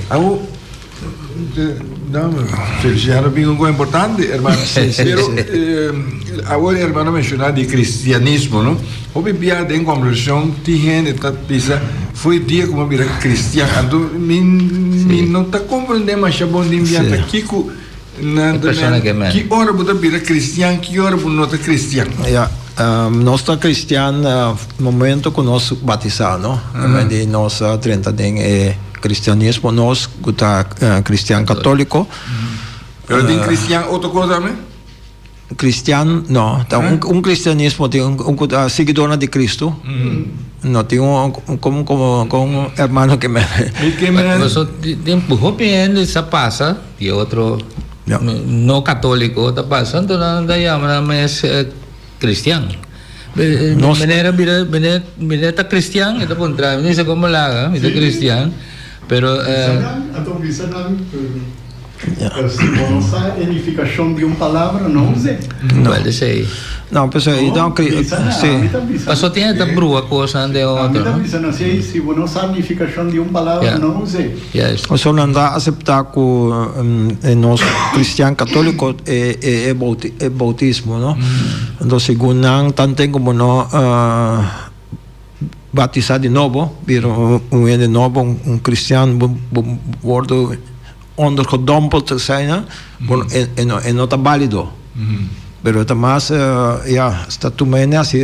Feliciano bem algo importante, hermano. Pero agora, hermano, mencionar de cristianismo, não? Houve piada em conversão, tinha esta pisa, foi dia como vira cristiano. Então, não está compreendendo mais bom de piada aqui com que hora você vira cristiano, que hora você não está cristiano. Nós está cristiano no momento que nós batizamos, não? De nós 30 anos cristianismo, nós que está cristiano católico. Pero tem cristiano outra coisa também? Cristiano, não. Um cristianismo tem seguidor de Cristo. Não tem como hermano que me. Tem pouco se passa e outro não católico está passando daí mas cristiano. Maneira mira tá cristiano, então contrário, não sei como lá, é cristiano, pero si vos a edificación de una palabra, no use. Pode ser. Não, pessoal, então, sim. Passou tem esta brua coisa de outra. Si vos a edificación de una palabra, no use. Nós não dá aceitar que nós cristiano católico é bautismo, não? Então, segundo não tanto como não batizar de novo, viram de novo cristiano bordo ondergedompeld te zijn, en não está válido. Pero además, está tu mente así,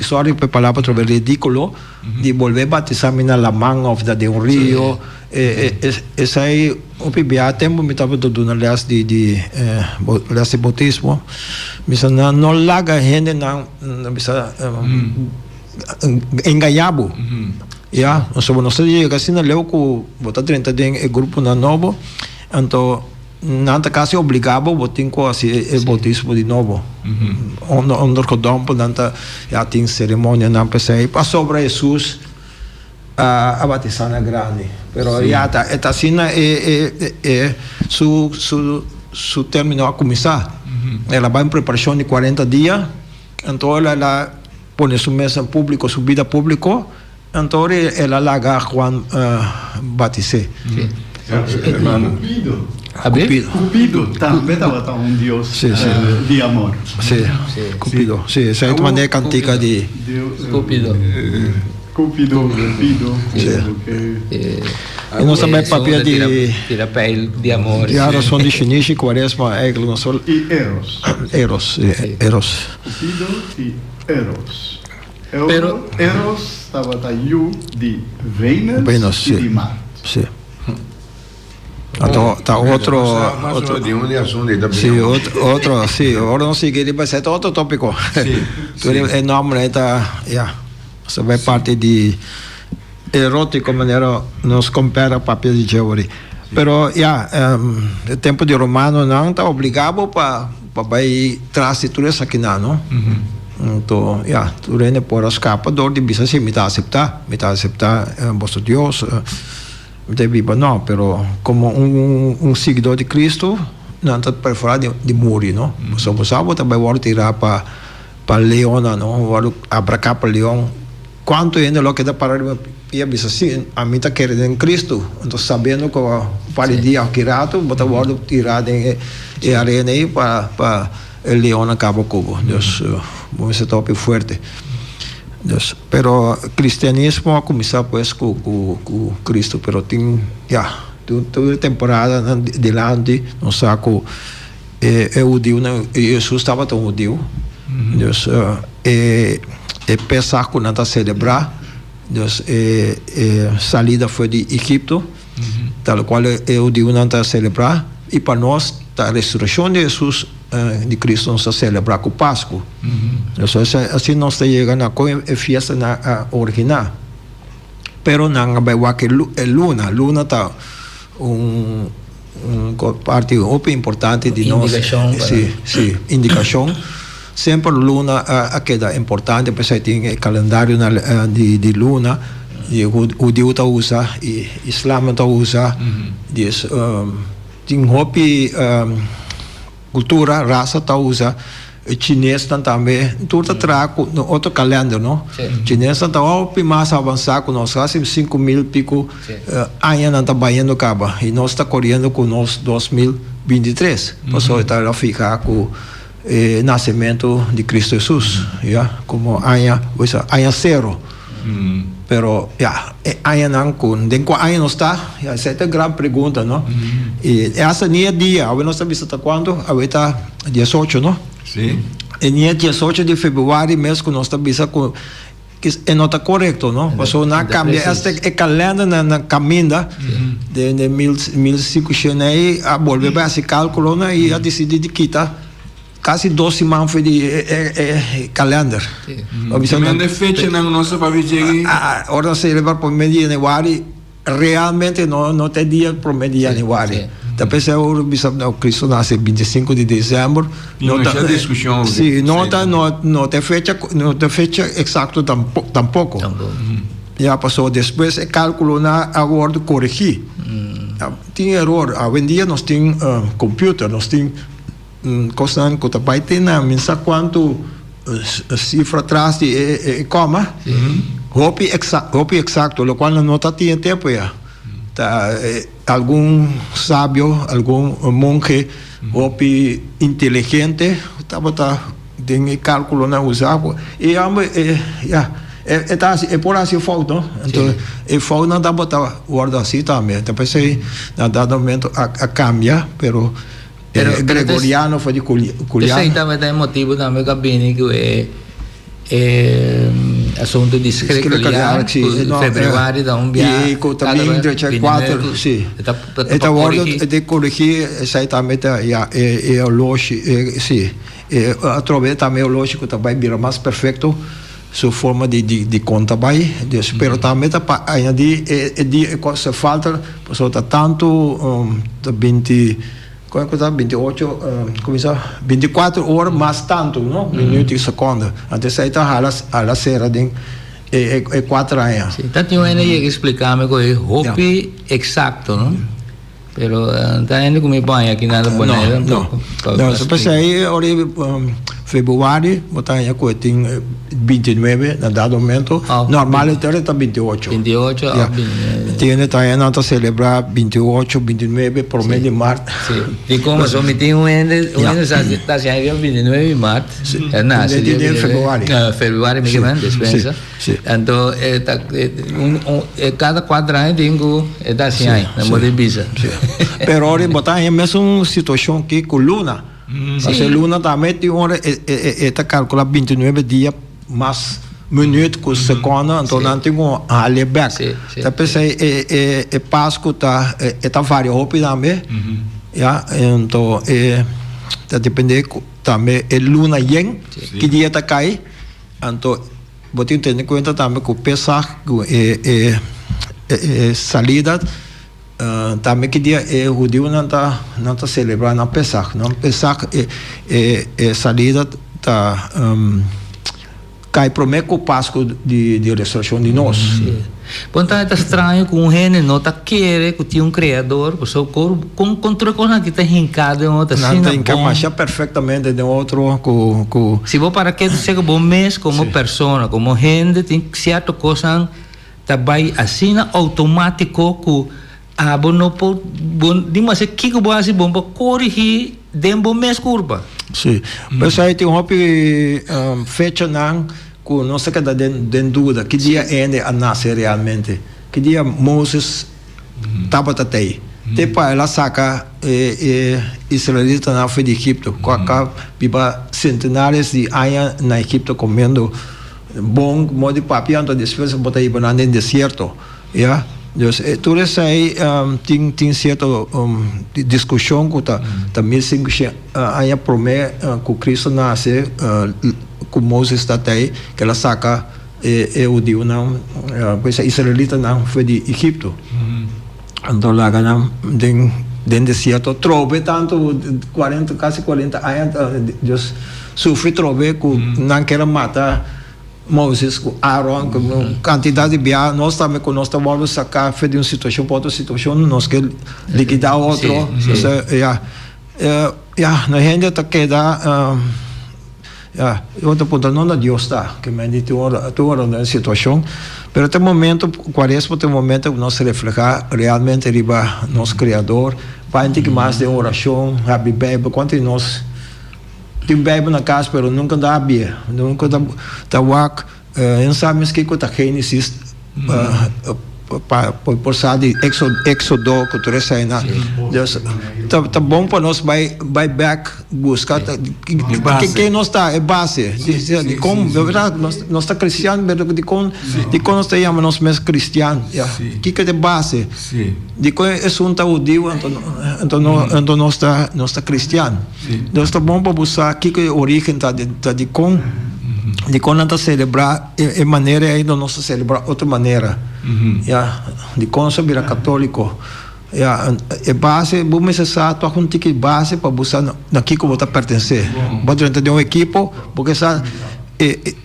sorry, por palabra otra ridículo, de volver a batizarme en la manga de un río. Es ahí, un tempo, me estaba dando una clase de bautismo. Me dice, no laga gente, engañado. Ja, nós chega assim na leu que botar 30 dias grupo na novo, então nada caso obrigado botar com assim o bautismo de novo. Onder gedompt nada já tem cerimônia na PC para sobre Jesus a batizar na grande. Pero já tá assim su terminou a começar. Ela vai em preparação de 40 dias, então ela põe sua mesa pública, sua vida pública. Então ela larga Juan Batizé. Cupido também estava um Deus de amor. Sim, Cupido. Sim, essa é uma maneira cantiga de Cupido. Cupido. E nós também papel de tira pele de amor. E a são de chinês, quaresma, não só. E Eros. Cupido e Eros. Pero Eros estava taio de Venus e de Marte. Sim. Tá outro sim, agora não seguir vai ser outro tópico. É nome você vai parte de erótico maneira nos compara papel de Jeová. Pero o tempo de Romano não está obrigado para vai trazer tudo isso aqui não. Então, tu rende por escapador de bisa se me está aceitar vosso Deus, me viva não, pero como seguidor de Cristo, não está preparado de morrer, não? Só você também vai tirar para leona, não? Vai abracar para leão. Quanto ainda lo que dá para ia bisa assim, a mim está querendo em Cristo, então sabendo que para o dia que rato, você vai tirar de arena aí para el león acaba como Dios ese tope fuerte Dios pero cristianismo comienza pues con Cristo pero tiene toda temporada delante no saco judío Jesús estaba todo judío Dios pesar con nada celebrar Dus salida foi de Egipto, tal qual eu digo não está celebrar, e para nós a ressurreição de Jesus de Cristo nós celebrar com Páscoa. Então assim nós está chegando a festa na original. Pero não vai que luna está parte muito importante de nós. Sim, indicação. Sempre luna queda importante, porque tem o calendário de luna, e o judeu está usa, e o islã está usa, tem hopi cultura, raça está usa, o chinês também, tudo traz no outro calendário, não? Chinês está hopi mais avançado, nós quase 5.000 pico anos não está banhando caba, e nós está correndo com nós 2023, passou está ficar com nascimento de Cristo Jesus, como año zero. Pero año não com de qual año está? Essa é a grande pergunta, não? E essa nem é dia, a nós estamos visitando quando? A está 18, não? Sim. E nem é 18 de fevereiro mesmo que nós estamos visitando, que não está correto, não? Passou na cambia, este calendário na caminha de 1500 aí, a volver para esse cálculo, e a decidir de quitar quase 12 semanas foi de calendário. Também de fecha na nossa pavichegui. Ora celebrar por meio de janeiro, realmente não tem dia por meio de janeiro. Depois eu bispo Cristo nasce 25 de dezembro. Não tem discussão. Sim, não tem fecha exato tampouco. Já passou depois é cálculo na agora corrigir. Tem erro. Hoje em dia nós temos computer, nós temos coisa que também tem na mensa quanto cifra atrás de coma. Hopi exato, o qual não está tendo tempo já. Algum sábio, algum monge, hopi inteligente, tem cálculo na usar e é por assim falta, então é falta não dá botar guarda assim também. Depois aí na dado momento a cambia, pero gregoriano foi de culiano. Isso também tem motivo também que bem que assunto di gregoriano, febbraio da un viaggio. E também de 4, sim. Eta guarda de corrigir exatamente o lógico, sim. Através também o lógico também vira mais perfeito. Sua forma de conta vai, pero também para añadir se falta, porque está tanto 28, começa 24 horas mais tanto, não? Minutos e segundos. Antes aí está a la sera de 4 anos. Então tinha uma que explicar-me que é hopi exato, não? Pero está ainda como banho aqui nada bom. Não, se você aí ora fevereiro, botar aí que tem 29 na dado momento, normal está 28. 28. Tiene também não celebrar 28, 29 por mês de março. Sim. E como só me tem está já 29 de março. Nasce de fevereiro. Fevereiro me que despensa. Então cada 4 anos tenho está assim aí, na modebisa. Pero ora botar aí mesmo situação que com Luna. Porque Luna também tem hora está calculando 29 dias mais minutos com segundo, então não tem um halleback. Depois é Páscoa está vários hopi também. Então está depende também é Luna yen que dia está cai. Então botem ter em conta também que o Pesach salida também que dia o judeu não está celebrando a Pesach, não? Pesach é salida tá cai pro meio com Páscoa de ressurreição de nós. Então é estranho que um rei não está querendo que tinha criador, porque o corpo contra coisa que está hincado em outra cena. Não tem que marchar perfeitamente de outro com se vou para que seja bom mês como pessoa, como gente tem certa coisa também assim automático que não pode, mas o que eu fazer bom para corrigir dentro mês curva. Sim, mas aí tem fecha não que não se queda em dúvida que dia ainda nasce realmente, que dia Moses estava até depois ela saca israelita na foi de Egipto, com a viva centenares de anos na Egipto comendo bom modo de papi então depois botar aí banana em deserto, yeah. Dus toen is hij tin certo discussão que tá missing a promessa que Cristo nasce que Moses está aí que ela saca o Dio não pois a israelita não foi de Egipto então lá ganham den deserto trove tanto 40 quase 40 anos Deus sofre trove que não quer matar Moses, Aaron, com quantidade de biar, nós também com nós vamos sacar de uma situação para outra situação, nós quer liquidar outro, na gente está queda, outro ponto não é Deus está, que me diz toda na situação, mas até o momento, quaresma até o momento nós reflejar realmente riba nosso Criador, para que mais de oração, a Bíblia, quanto nós tem Bíblia na casa, mas nunca dá Bíblia, nunca dá wak. Sabemos que com a Gênesis, por sair de Éxodo, que tu recém na, tá bom para nós vai back buscar que nós tá é base de como verdade nós está cristiano, mas de como nós tá chama nós mesmo cristiano, que é de base, de como é assunto judeu, então nós tá cristiano, nós tá bom para buscar que é a origem tá de como de quando nós celebrar é maneira aí nós celebrar outra maneira, de quando nós vira católico, é base vamos necessário a gente que base para buscar naqui que você pertencer, pode entender um equipo porque essa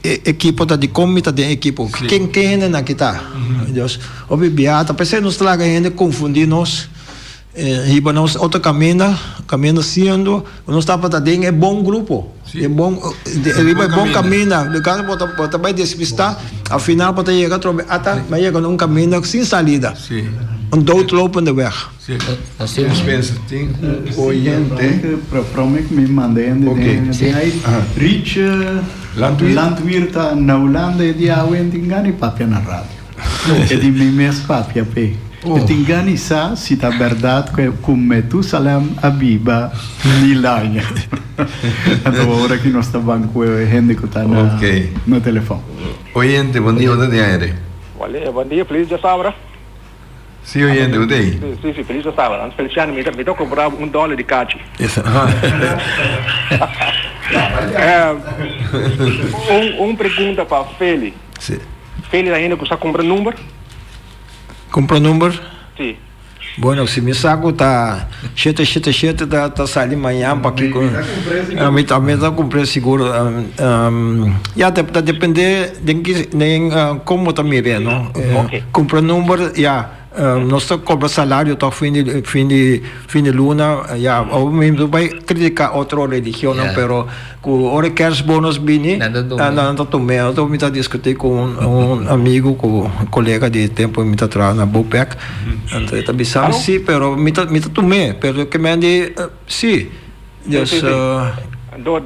equipo tá de como tá de equipo quem é naqui tá, Deus o bibiata pensei nos traga ainda confundir nós e nós outro caminho sendo nós está para dentro é bom grupo é bom caminho de caso pode vai despistar afinal pode chegar até vai chegar num caminho sem salida dout lopen de weg Tem oyente Promek me mandei Rich Landwirta na Holanda di Awen Tingani papia na rádio e di me mes papia pe Tingani sa se tá verdade que como tu salam abiba nilanya agora que nós tá banco gente que tá no telefone oyente bom dia de aire bom dia feliz de sábado. Sim, oyente, o dei? Sim, feliz de sábado. Antes Feliciano me tô comprar $1 de cachi. Pergunta para Feli. Sim. Feli ainda que você compra número? Compra número? Sim. Bueno, se me saco tá 777 tá saindo amanhã para aqui com a mim também tá comprei seguro já depende de como tá mirando compra número nós compra salário tá fim de luna ou mesmo vai criticar outra religião pero com hora que os bônus bini não tomei eu me tá discutir com um amigo com colega de tempo me tá trabalhando na Bopec então tá bisando sim pero me tá tomei pero que me ande sim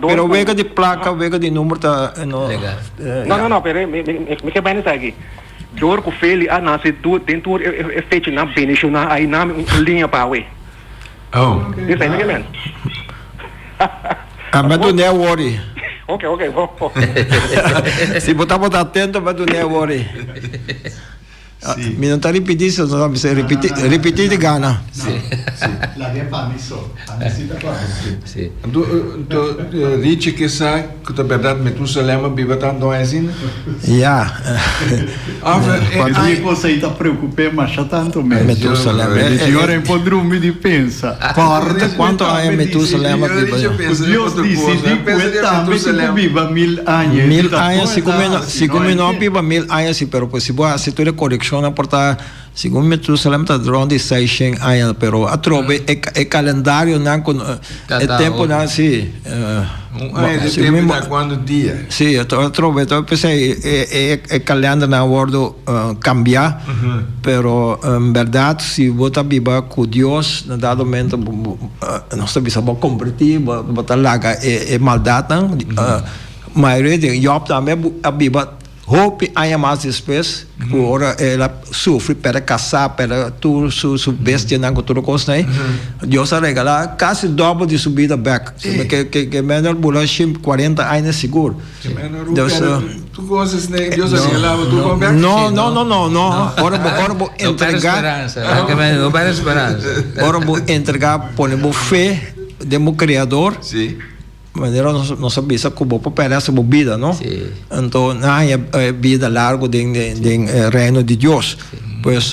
pero vega de placa vega de número tá não pero me que bem isso aqui door que Feli nasce dentro é feito na Benício na aí na linha para aí isso aí me que bem mas tu não é worry ok se botar atento mas tu não é worry mi non ti ripeti repetir di gana la mia pamiso sì tu dici che sa che la verità Metusalem vive tanto assim quando você está preocupado mas já tanto Metusalem ora impondrumi di pensa porta quanto è Metusalem Deus disse di que viva 1000 anos 1000 anos siccome non viva 1000 anos però possibile se tu le correzioni porta segundo Metusalem tá around 600 anos pero a trove é calendário não com é tempo não sim tempo da quando dia sim a trove então pensei é calendário não wordo cambiar pero em verdade se você viva com Deus no dado momento nós precisamos compartilhar botar lá é maldade maioria de Job também a viva Hope há mais depois, agora ela sofre para casar, para tudo su bestia não tudo coisa, né? Deus regala quase dobro de subida back, que menor bulashim 40 anos seguro. Deus tu gostas né? Deus regalava tu com back? Não. Agora vou entregar. Não para esperança. Agora vou entregar por fé do Criador. Sim. Maneira não sabia como para essa vida, não? Sim. Então, não é vida larga do reino de Deus. Pois,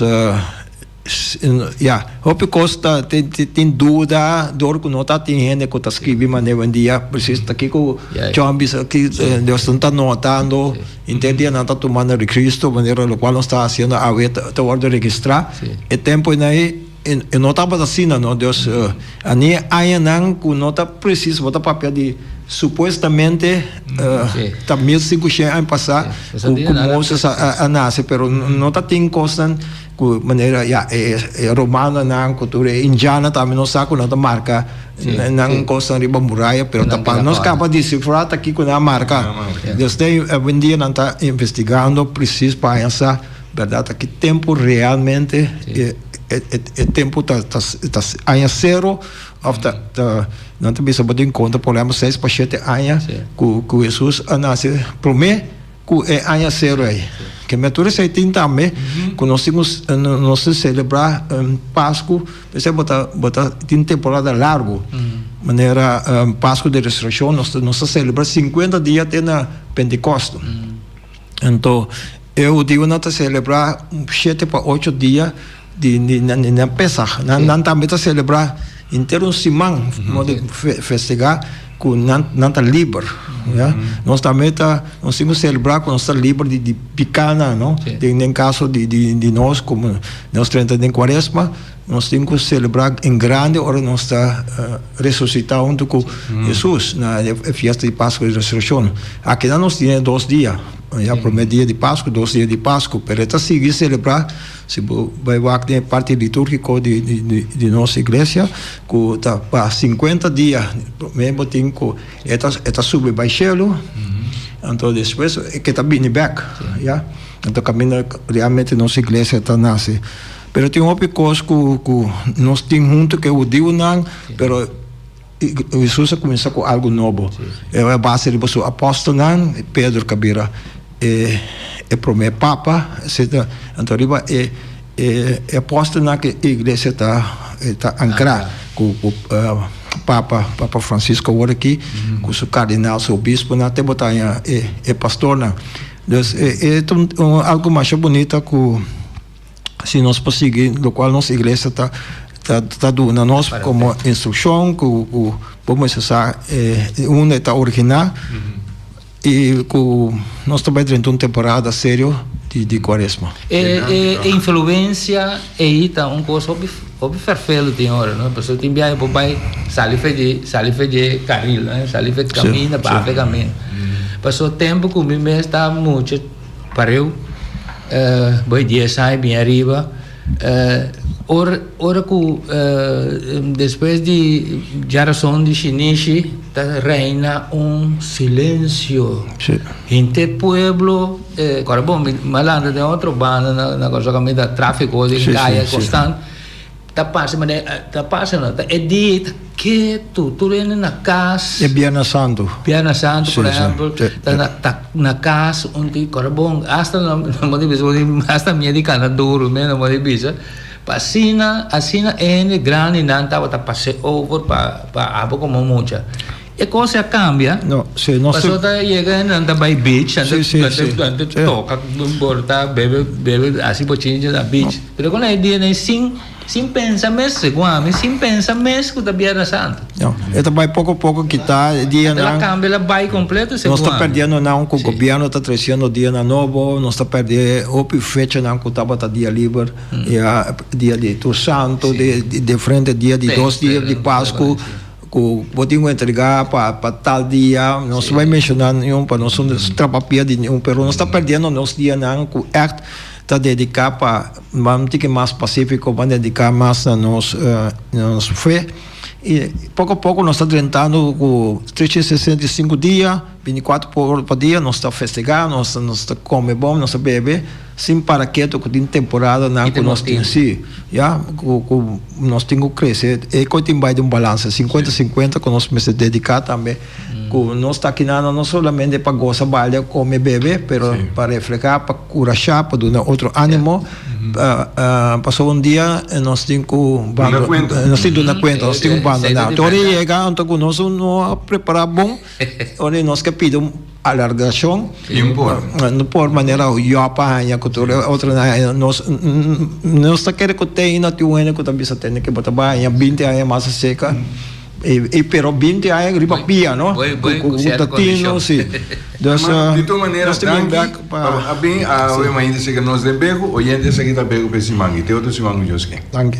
hope costa tem dúvida, dor que não está tendo, que está escrevendo maneira um dia, precisa estar aqui com John Bisa, que Deus não está notando, entende? Não está tomando de Cristo, maneira no qual não está fazendo a está hora de registrar. E tempo aí eu não estava assim, não, Deus, a minha aí não, que não está preciso botar papel de supostamente está 1500 anos passar, com Moisés a nascer, pero não está tem coisa de maneira romana, não, cultura indiana também não sabe, não está marca, não coisa de muralha, pero tá não acaba de decifrar, está aqui com a marca. Deus tem, um dia não está investigando, preciso para essa verdade, que tempo realmente é tempo anos zero, não tem bisa botar em conta problema 6 para 7 anos que Jesus nasce promete que é anos zero aí que metura se tem também que nós temos nós celebrar Páscoa você botar tem temporada largo maneira Páscoa de ressurreição nós celebrar 50 dias até na Pentecostes então eu digo não celebrar 7 para 8 dias na Pesach, não também está celebrar inteiro semana, de festejar com não está livre, nós também nós temos que celebrar com nós está livre de picana, não? Em caso de nós como nós 30 de Quaresma, nós temos que celebrar em grande hora nós está ressuscitar junto com Jesus na festa de Páscoa e Ressurreição. Aqui nós temos 2 dias. Primeiro dia de Páscoa, 2 dias de Páscoa, para esta seguir celebrar, se vai ter parte litúrgica de nossa igreja, que está para 50 dias, mesmo tem que esta sube baixelo, então depois que está vindo back, então caminho realmente nossa igreja está nasce. Pero tem uma coisa que nós temos junto que o Deus não, pero Jesus começou com algo novo. É a base do seu apóstolo não, Pedro Cabira. É promete Papa, então é apóstolo na que a igreja está ancrada com o Papa Francisco agora aqui, com o seu cardeal, seu bispo, até botar é pastor não. Então algo mais bonito que se nós conseguir, do qual nossa igreja está dando nós como instrução, que vamos usar uma está original. E nós também temos uma temporada sério de Quaresma. Influência aí tá coisa perfeito tem hora, não? A pessoa tem viagem para pai, sali de carril, né? Sali de caminho, para caminho. Passou tempo que o meu está muito pareu, boi dia sai bem arriba. Ora que depois de geração de Shinichi reina silêncio entre pueblo agora bom malanda de outro banda na coisa que da tráfico de caia constante tá passando é dia que tudo é na casa é Viernes Santo por exemplo tá na casa onde agora bom hasta não hasta medicana duro mesmo não pode Assina é grande não estava a passar over para água como muita. E coisa cambia. Não, se nós passou da chegando anda by beach, anda toca borda bebe assim pouquinho da beach. Mas quando é dia nem sem pensar mesmo, sem pensar mesmo que tá Viernes Santo. Não, é também pouco que tá dia não. Ela cambia, ela vai completo. Nós está perdendo não, que o governo está trazendo dia novo, nós está perdendo o fecha não que estava tá dia livre, dia de Tour Santo, de frente dia de 2 dias de Páscoa. Que podemos entregar para tal dia, não se vai mencionar nenhum, para nós não trabalhar de nenhum, mas nós está perdendo nos dias não, que está dedicado para vamos ter que mais pacífico, vamos dedicar mais a nossa fé E pouco a pouco nós estamos tentando com 365 dias, 24 horas por dia, nós estamos festejando, nós estamos comendo bom, nós estamos bebendo, sem para quieto que tem temporada na que nós temos sim, nós temos que crescer, e que tem vai de balanço, 50-50 que nós temos que dedicar também, que nós está aqui não somente para gozar, balha, comer, beber, mas para refrescar, para curar, para dar outro ânimo. Passou dia, nós temos que nós temos uma conta, nós temos abandonar. Então, chega, então nós não preparar bom, onde nós que pedimos alargação, não por maneira eu para cultura, outra nós está querendo que tenha na tua que também tem que botar banha 20 anos mais seca. E però 20 anos riba pia, no? Com latino, sim. De toda maneira, bem a ainda se que nós de bego, o gente se que tá bego para esse mangue, tem outro esse mangue, José. Danke.